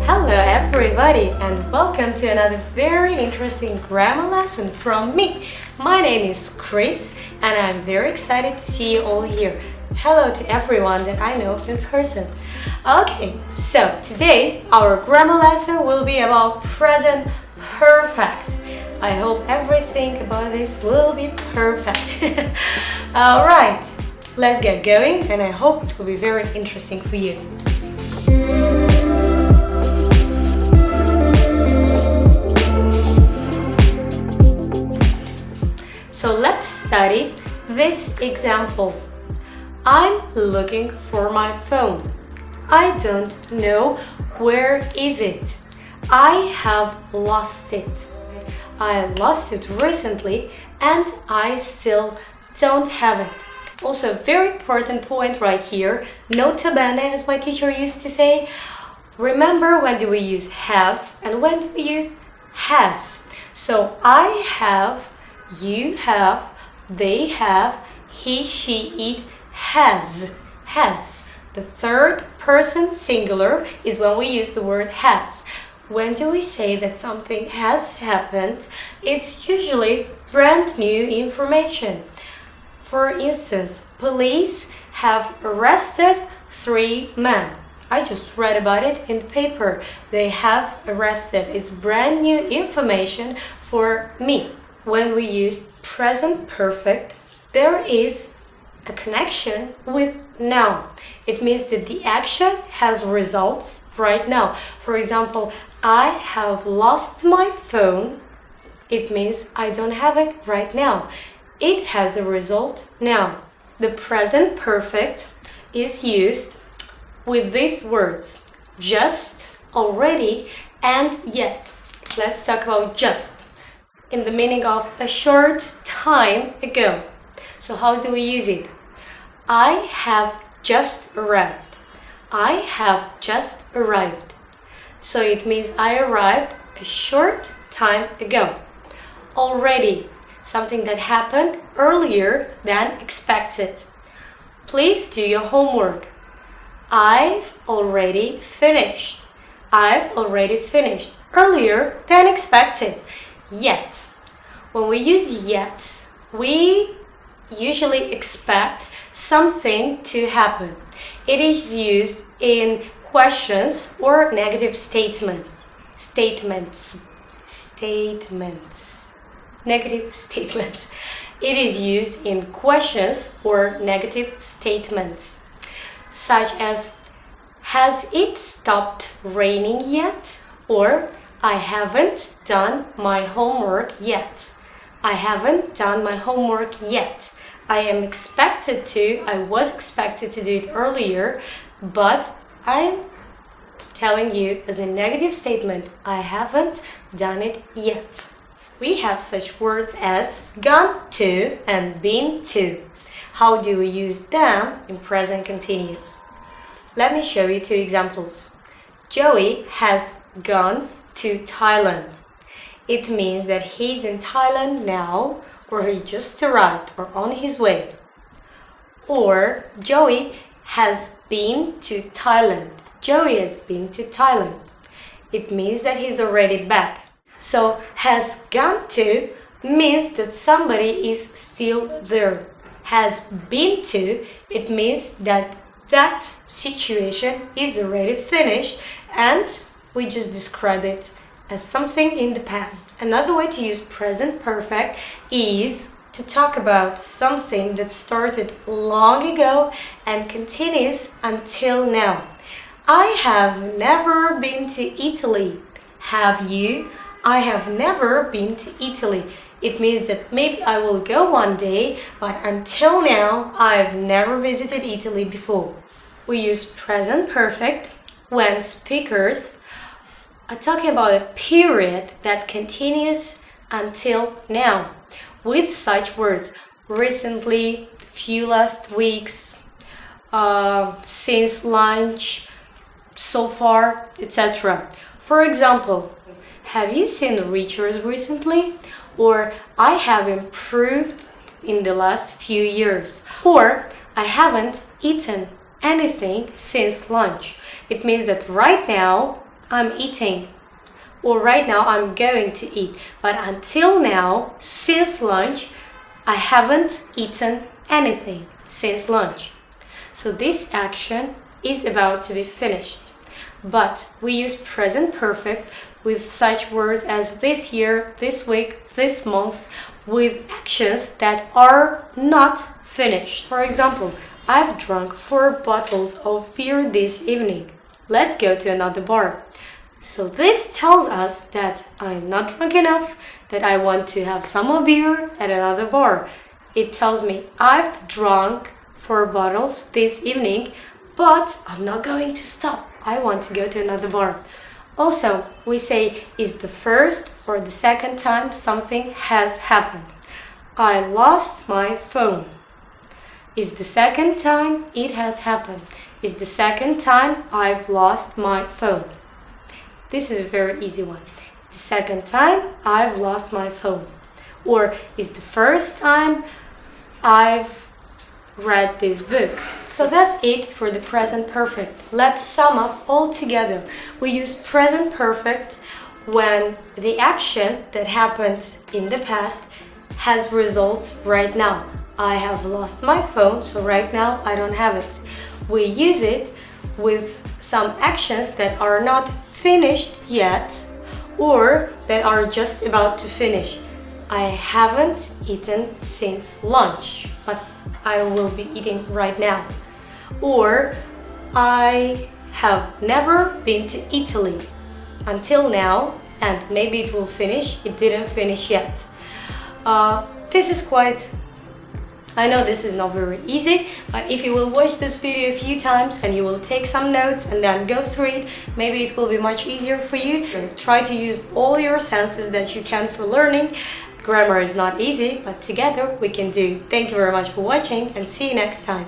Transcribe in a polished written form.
Hello everybody and welcome to another very interesting grammar lesson from me. My name is Chris and I'm very excited to see you all here. Hello to everyone that I know in person. Okay, so today our grammar lesson will be about present perfect. I hope everything about this will be perfect. Alright, let's get going and I hope it will be very interesting for you. So let's study this example. I'm looking for my phone. I don't know where is it. I have lost it. I lost it recently and I still don't have it. Also, very important point right here, nota bene as my teacher used to say. Remember, when do we use have and when do we use has? So I have, you have, they have, he, she, it, has. The third person singular is when we use the word has. When do we say that something has happened? It's usually brand new information. For instance, police have arrested 3 men. I just read about it in the paper. They have arrested. It's brand new information for me. When we use present perfect, there is a connection with now. It means that the action has results right now. For example, I have lost my phone. It means I don't have it right now. It has a result now. The present perfect is used with these words: just, already, and yet. Let's talk about just in the meaning of a short time ago. So how do we use it? I have just arrived. I have just arrived. So it means I arrived a short time ago. Already, something that happened earlier than expected. Please do your homework. I've already finished. I've already finished earlier than expected. Yet. When we use yet, we usually expect something to happen. It is used in questions or negative statements. Negative statements. It is used in questions or negative statements, such as, has it stopped raining yet? Or, I haven't done my homework yet. I haven't done my homework yet. I was expected to do it earlier, but I'm telling you as a negative statement, I haven't done it yet. We have such words as gone to and been to. How do we use them in present continuous? Let me show you 2 examples. Joey has gone to Thailand. It means that he's in Thailand now, or he just arrived or on his way. Or Joey has been to Thailand. Joey has been to Thailand. It means that he's already back. So has gone to means that somebody is still there. Has been to, it means that that situation is already finished and we just describe it as something in the past. Another way to use present perfect is to talk about something that started long ago and continues until now. I have never been to Italy. Have you? I have never been to Italy. It means that maybe I will go one day, but until now, I've never visited Italy before. We use present perfect when speakers are talking about a period that continues until now, with such words: recently, few last weeks, since lunch, so far, etc. For example, have you seen Richard recently? Or I have improved in the last few years. Or I haven't eaten anything since lunch. It means that right now I'm eating. Or right now I'm going to eat. But until now, since lunch, I haven't eaten anything since lunch. So this action is about to be finished. But we use present perfect with such words as this year, this week, this month, with actions that are not finished. For example, I've drunk 4 bottles of beer this evening. Let's go to another bar. So this tells us that I'm not drunk enough, that I want to have some more beer at another bar. It tells me I've drunk 4 bottles this evening, but I'm not going to stop. I want to go to another bar. Also, we say is the first or the second time something has happened. I lost my phone. Is the second time it has happened. Is the second time I've lost my phone. This is a very easy one. It's the second time I've lost my phone. Or is the first time I've read this book. So that's it for the present perfect. Let's sum up all together. We use present perfect when the action that happened in the past has results right now. I have lost my phone, so right now I don't have it. We use it with some actions that are not finished yet or that are just about to finish. I haven't eaten since lunch, but I will be eating right now. Or I have never been to Italy until now, and maybe it will finish. It didn't finish yet. This is quite... I know this is not very easy, but if you will watch this video a few times and you will take some notes and then go through it, maybe it will be much easier for you. Try to use all your senses that you can for learning. Grammar is not easy, but together we can do. Thank you very much for watching and see you next time.